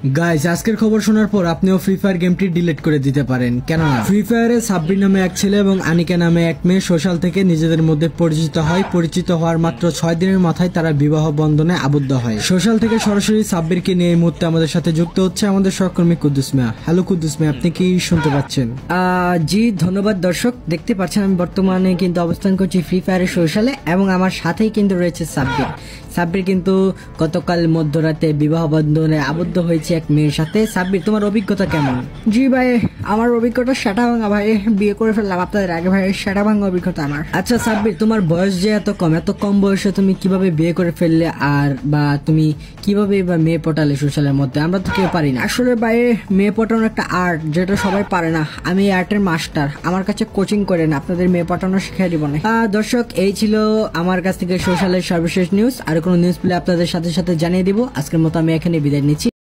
Guys, আজকের খবর শোনার পর আপনিও ফ্রি ফায়ার গেমটি ডিলিট করে দিতে পারেন। কেননা ফ্রি ফায়ারে সাব্বির নামে এক ছেলে এবং আনিকা নামে এক মেয়ে সোশ্যাল থেকে নিজেদের মধ্যে পরিচিত হওয়ার মাত্র 6 দিনের মাথায় তারা বিবাহ বন্ধনে আবদ্ধ হয়। সোশ্যাল থেকে সরাসরি সাব্বিরকে নিয়ে এই মুহূর্তে আমাদের সাথে যুক্ত হচ্ছে আমাদের সহকর্মী কুদ্দুস মিয়া। হ্যালো কুদ্দুস মিয়া, আপনি কি শুনতে পাচ্ছেন? জি ধন্যবাদ দর্শক, দেখতে পাচ্ছেন আমি বর্তমানে কিন্তু অবস্থান করছি ফ্রি ফায়ারের সোশ্যালে এবং আমার সাথেই কিন্তু রয়েছে সাব্বির কিন্তু গতকাল মধ্যরাতে বিবাহ বন্ধনে আবদ্ধ হয়েছে এক মেয়ের সাথে। সাব্বির, তোমার অভিজ্ঞতা কেমন? জি ভাই, আমার অভিজ্ঞতা সেটা ভাঙা ভাই, বিয়ে করে ফেললাম আপনাদের আগে ভাই, সেটা ভাঙা অভিজ্ঞতা আমার। আচ্ছা সাব্বির, তোমার বয়স যে এত কম বয়সে তুমি কিভাবে বিয়ে করে ফেললে, আর বা তুমি কিভাবে বা মেয়ে পটালে সোশ্যালের মধ্যে? আমরা তো কেউ পারি না আসলে ভাই, মেয়ে পটানো একটা আর্ট, যেটা সবাই পারে না। আমি আর্টের মাস্টার, আমার কাছে কোচিং করে না, আপনাদের মেয়ে পটানো শিখিয়ে দিব না। দর্শক, এই ছিল আমার কাছ থেকে সোশ্যালের সর্বশেষ নিউজ। আর কোনো নিউজ পেলে আপনাদের সাথে সাথে জানিয়ে দিব। আজকের মতো আমি এখানে বিদায় নিচ্ছি।